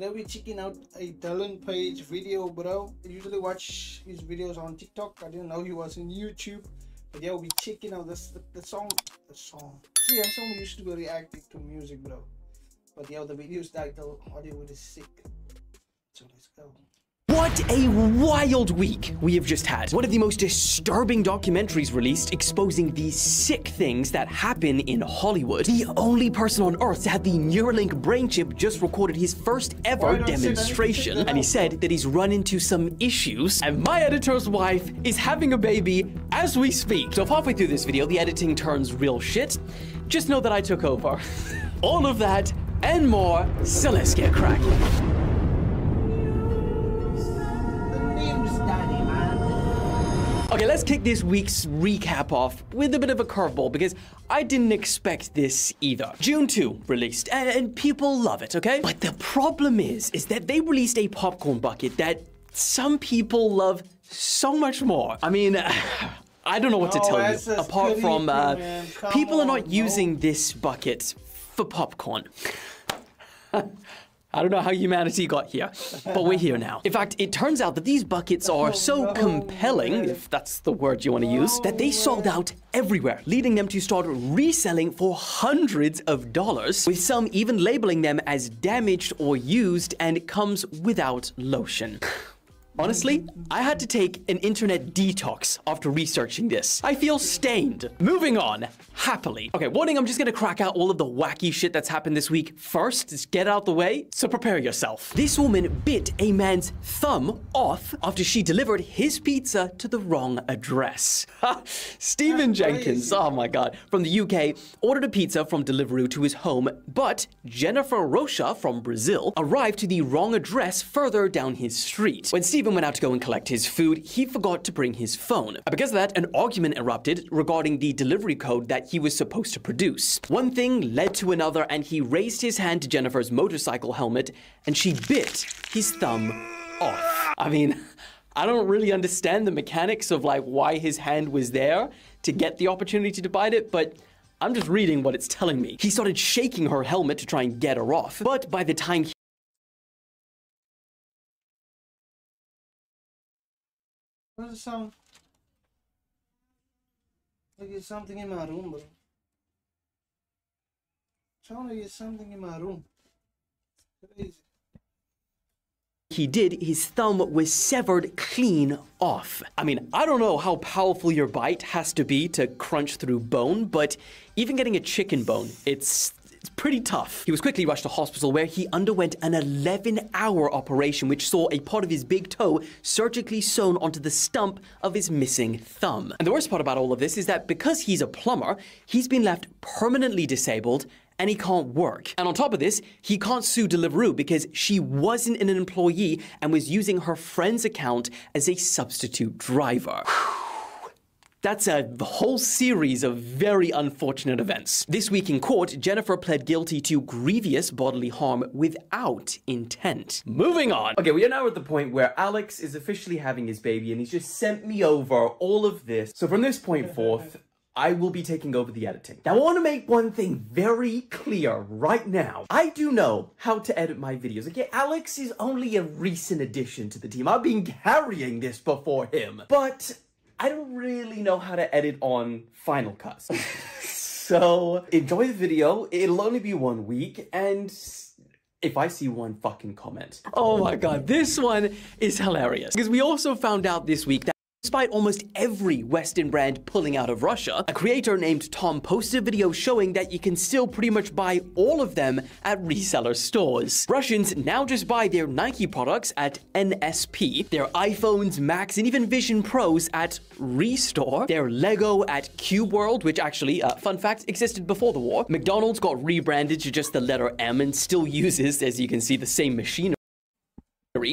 Today we're checking out a Dylan Page video, bro. I usually watch his videos on TikTok. I didn't know he was in YouTube. But yeah, we'll be checking out the song. See, I'm someone used to be reacting to music, bro. But yeah, the video's titled Hollywood is Sick. So let's go. What a wild week we have just had. One of the most disturbing documentaries released exposing the sick things that happen in Hollywood. The only person on earth to have the Neuralink brain chip just recorded his first ever demonstration, and he said that he's run into some issues, and my editor's wife is having a baby as we speak. So if halfway through this video the editing turns real shit, just know that I took over. All of that and more, so let's get cracking. Okay, let's kick this week's recap off with a bit of a curveball because I didn't expect this either. Dune 2 released, and people love it, okay? But the problem is that they released a popcorn bucket that some people love so much more. I mean, I don't know what to tell you, apart from people are not using this bucket for popcorn. I don't know how humanity got here, but we're here now. In fact, it turns out that these buckets are so compelling, if that's the word you want to use, that they sold out everywhere, leading them to start reselling for hundreds of dollars, with some even labeling them as damaged or used, and it comes without lotion. Honestly, I had to take an internet detox after researching this. I feel stained. Moving on, happily. Okay, warning, I'm just gonna crack out all of the wacky shit that's happened this week first, just get out the way, so prepare yourself. This woman bit a man's thumb off after she delivered his pizza to the wrong address. Stephen Jenkins, oh my god, from the UK, ordered a pizza from Deliveroo to his home, but Jennifer Rocha from Brazil arrived to the wrong address further down his street. When Stephen went out to go and collect his food, he forgot to bring his phone. Because of that, an argument erupted regarding the delivery code that he was supposed to produce. One thing led to another, and he raised his hand to Jennifer's motorcycle helmet, and she bit his thumb off. I mean, I don't really understand the mechanics of like why his hand was there to get the opportunity to bite it, but I'm just reading what it's telling me. He started shaking her helmet to try and get her off, but by the time What's the sound? Like there's something in my room, bro. Sound like there's something in my room. Crazy. He did, his thumb was severed clean off. I mean, I don't know how powerful your bite has to be to crunch through bone, but even getting a chicken bone, it's pretty tough. He was quickly rushed to hospital where he underwent an 11-hour operation which saw a part of his big toe surgically sewn onto the stump of his missing thumb. And the worst part about all of this is that because he's a plumber, he's been left permanently disabled and he can't work. And on top of this, he can't sue Deliveroo because she wasn't an employee and was using her friend's account as a substitute driver. That's a whole series of very unfortunate events. This week in court, Jennifer pled guilty to grievous bodily harm without intent. Moving on. Okay, we are now at the point where Alex is officially having his baby and he's just sent me over all of this. So from this point forth, I will be taking over the editing. Now, I want to make one thing very clear right now. I do know how to edit my videos. Okay, Alex is only a recent addition to the team. I've been carrying this before him. But I don't really know how to edit on Final Cut. So enjoy the video. It'll only be 1 week, and if I see one fucking comment. Oh my god, this one is hilarious. Because we also found out this week that despite almost every Western brand pulling out of Russia, a creator named Tom posted a video showing that you can still pretty much buy all of them at reseller stores. Russians now just buy their Nike products at NSP, their iPhones, Macs, and even Vision Pros at Restore, their Lego at Cube World, which actually, fun fact, existed before the war. McDonald's got rebranded to just the letter M and still uses, as you can see, the same machinery.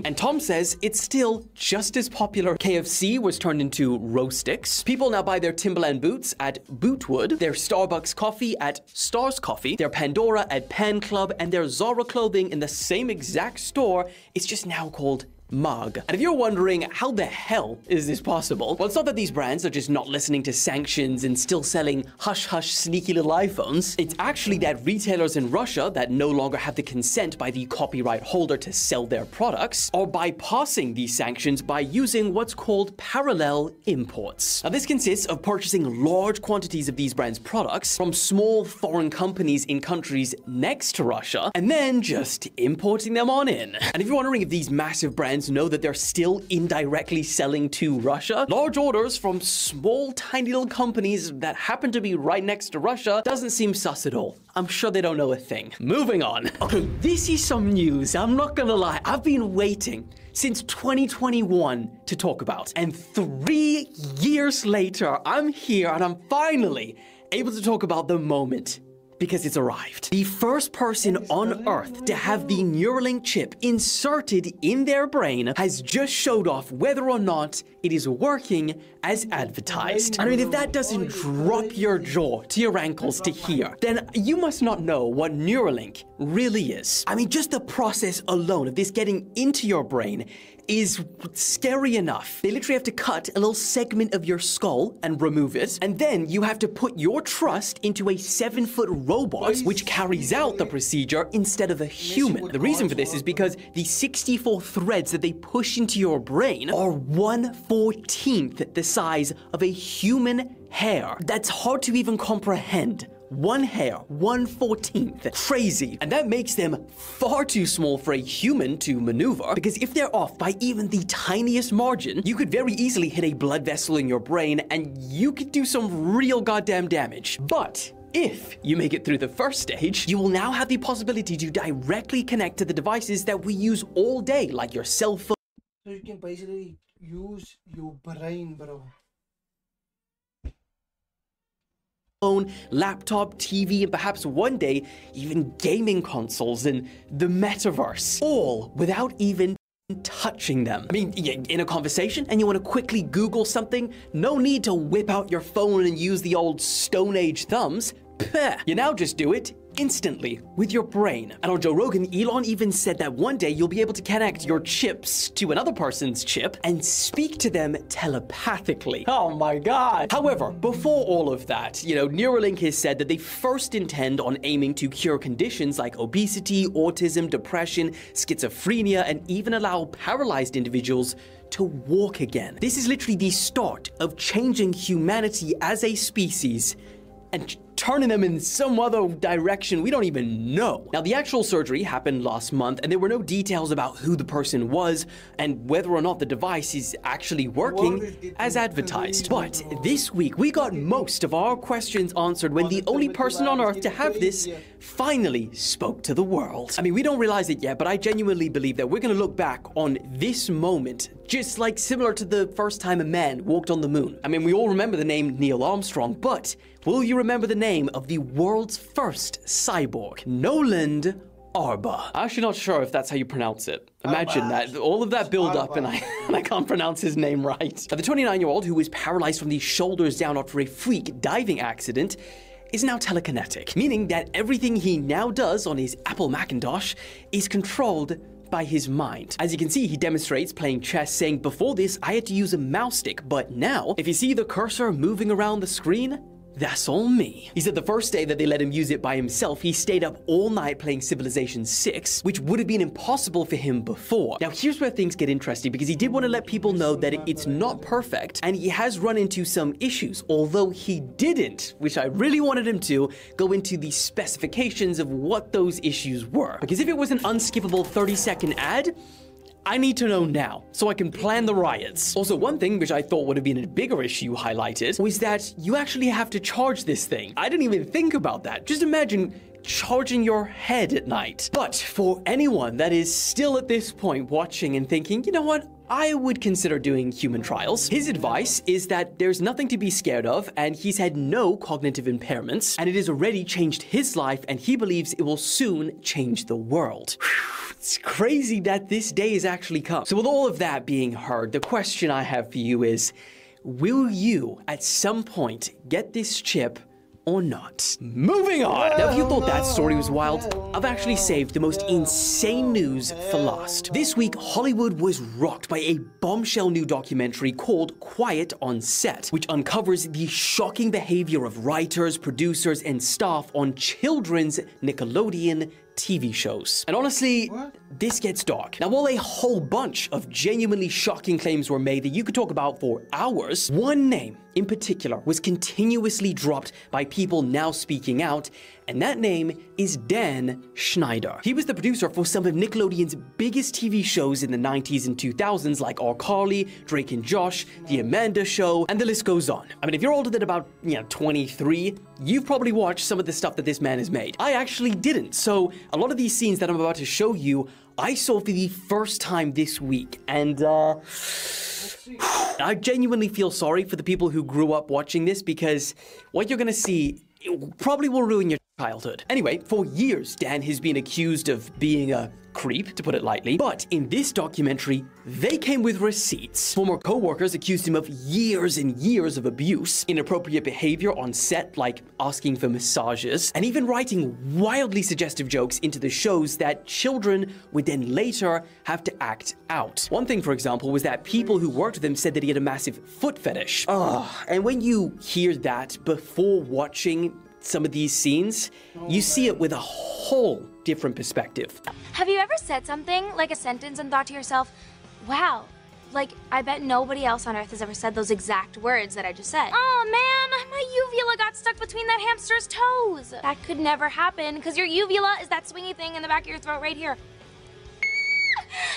And Tom says it's still just as popular. KFC was turned into Roastix. People now buy their Timberland boots at Bootwood, their Starbucks coffee at Stars Coffee, their Pandora at Pan Club, and their Zara clothing in the same exact store. It's just now called Mag. And if you're wondering how the hell is this possible, well, it's not that these brands are just not listening to sanctions and still selling hush-hush sneaky little iPhones. It's actually that retailers in Russia that no longer have the consent by the copyright holder to sell their products are bypassing these sanctions by using what's called parallel imports. Now, this consists of purchasing large quantities of these brands' products from small foreign companies in countries next to Russia, and then just importing them on in. And if you're wondering if these massive brands know that they're still indirectly selling to Russia, large orders from small, tiny little companies that happen to be right next to Russia doesn't seem sus at all. I'm sure they don't know a thing. Moving on. Okay, this is some news. I'm not gonna lie. I've been waiting since 2021 to talk about. And 3 years later, I'm here and I'm finally able to talk about the moment. Because it's arrived. The first person on Earth to have the Neuralink chip inserted in their brain has just showed off whether or not it is working as advertised. I mean, if that doesn't drop your jaw to your ankles to hear, then you must not know what Neuralink really is. I mean, just the process alone of this getting into your brain is scary enough. They literally have to cut a little segment of your skull and remove it, and then you have to put your trust into a 7-foot robot which carries out the procedure instead of a human. The reason for this is because the 64 threads that they push into your brain are 1/14th the size of a human hair. That's hard to even comprehend. One hair, 1/14th. Crazy. And that makes them far too small for a human to maneuver, because if they're off by even the tiniest margin, you could very easily hit a blood vessel in your brain and you could do some real goddamn damage. But if you make it through the first stage, you will now have the possibility to directly connect to the devices that we use all day, like your cell phone. So you can basically use your brain, bro. Laptop, TV, and perhaps one day even gaming consoles and the metaverse, all without even touching them. I mean, in a conversation and you want to quickly Google something, no need to whip out your phone and use the old Stone Age thumbs. Peh. You now just do it instantly with your brain. And on Joe Rogan, Elon even said that one day you'll be able to connect your chips to another person's chip and speak to them telepathically. Oh my God. However, before all of that, Neuralink has said that they first intend on aiming to cure conditions like obesity, autism, depression, schizophrenia, and even allow paralyzed individuals to walk again. This is literally the start of changing humanity as a species and turning them in some other direction we don't even know. Now, the actual surgery happened last month, and there were no details about who the person was and whether or not the device is actually working as advertised. But this week, we got most of our questions answered when the only person on Earth to have this finally spoke to the world. I mean, we don't realize it yet, but I genuinely believe that we're gonna look back on this moment just like similar to the first time a man walked on the moon. I mean, we all remember the name Neil Armstrong, but will you remember the name of the world's first cyborg, Noland Arba? I'm actually not sure if that's how you pronounce it. Imagine that, all of that build up and I can't pronounce his name right. Now, the 29-year-old who was paralyzed from the shoulders down after a freak diving accident is now telekinetic, meaning that everything he now does on his Apple Macintosh is controlled by his mind. As you can see, he demonstrates playing chess, saying, "Before this, I had to use a mouse stick, but now, if you see the cursor moving around the screen, that's all me." He said the first day that they let him use it by himself, he stayed up all night playing Civilization 6, which would have been impossible for him before. Now, here's where things get interesting, because he did want to let people know that it's not perfect, and he has run into some issues, although he didn't, which I really wanted him to, go into the specifications of what those issues were. Because if it was an unskippable 30-second ad, I need to know now, so I can plan the riots. Also, one thing which I thought would have been a bigger issue highlighted was that you actually have to charge this thing. I didn't even think about that. Just imagine charging your head at night. But for anyone that is still at this point watching and thinking, you know what, I would consider doing human trials, his advice is that there's nothing to be scared of, and he's had no cognitive impairments, and it has already changed his life, and he believes it will soon change the world. It's crazy that this day has actually come. So with all of that being heard, the question I have for you is, will you at some point get this chip or not. Moving on! Now, if you thought that story was wild, I've actually saved the most insane news for last. This week, Hollywood was rocked by a bombshell new documentary called Quiet on Set, which uncovers the shocking behavior of writers, producers, and staff on children's Nickelodeon TV shows. And honestly, this gets dark. Now, while a whole bunch of genuinely shocking claims were made that you could talk about for hours, one name in particular was continuously dropped by people now speaking out, and that name is Dan Schneider. He was the producer for some of Nickelodeon's biggest TV shows in the 90s and 2000s, like iCarly, Drake and Josh, The Amanda Show, and the list goes on. I mean, if you're older than about, 23, you've probably watched some of the stuff that this man has made. I actually didn't, so a lot of these scenes that I'm about to show you, I saw for the first time this week, and I genuinely feel sorry for the people who grew up watching this, because what you're gonna see probably will ruin your childhood. Anyway, for years, Dan has been accused of being a creep, to put it lightly, but in this documentary, they came with receipts. Former co-workers accused him of years and years of abuse, inappropriate behavior on set, like asking for massages, and even writing wildly suggestive jokes into the shows that children would then later have to act out. One thing, for example, was that people who worked with him said that he had a massive foot fetish. And when you hear that before watching some of these scenes, you see it with a whole different perspective. Have you ever said something, like a sentence, and thought to yourself, wow, like, I bet nobody else on earth has ever said those exact words that I just said. Oh man, my uvula got stuck between that hamster's toes. That could never happen, because your uvula is that swingy thing in the back of your throat right here.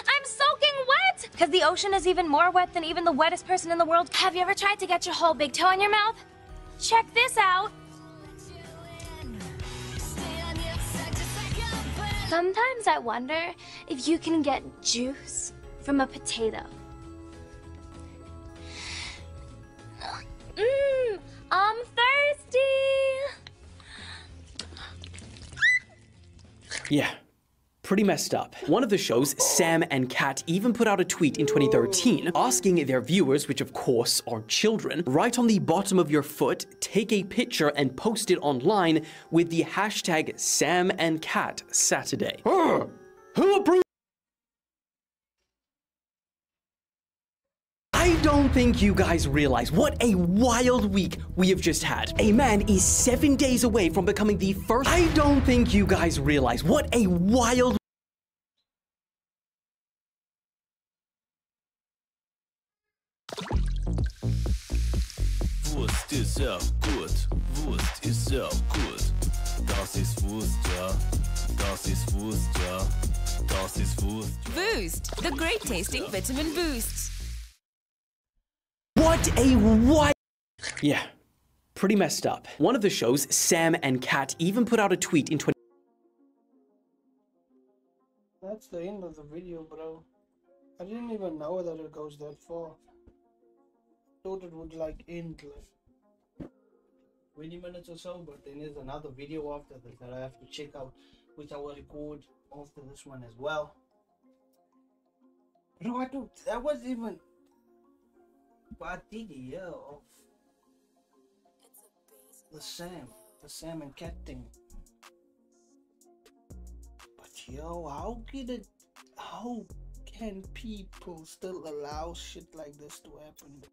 I'm soaking wet! Because the ocean is even more wet than even the wettest person in the world. Have you ever tried to get your whole big toe in your mouth? Check this out. Sometimes I wonder if you can get juice from a potato. I'm thirsty. Yeah. Pretty messed up. One of the shows, Sam and Cat, even put out a tweet in 2013 asking their viewers, which of course are children, write on the bottom of your foot, take a picture and post it online with the hashtag Sam and Cat Saturday. Who approved? I don't think you guys realize what a wild week we have just had. A man is 7 days away from becoming the first. I don't think you guys realize what a wild. Wurst ist ja gut, Wurst ist ja gut. Das ist Wurst, ja. Das ist Wurst, ja. Das ist Wurst. Boost, the great tasting vitamin boost. What a wild. Yeah, pretty messed up. One of the shows, Sam and Cat, even put out a tweet in 20. That's the end of the video, bro. I didn't even know that it goes that far. Thought it would like end like 20 minutes or so, but then there's another video after this that I have to check out, which I will record after this one as well. Bro, that was even yeah, of the Sam and Cat thing. But yo, how can people still allow shit like this to happen?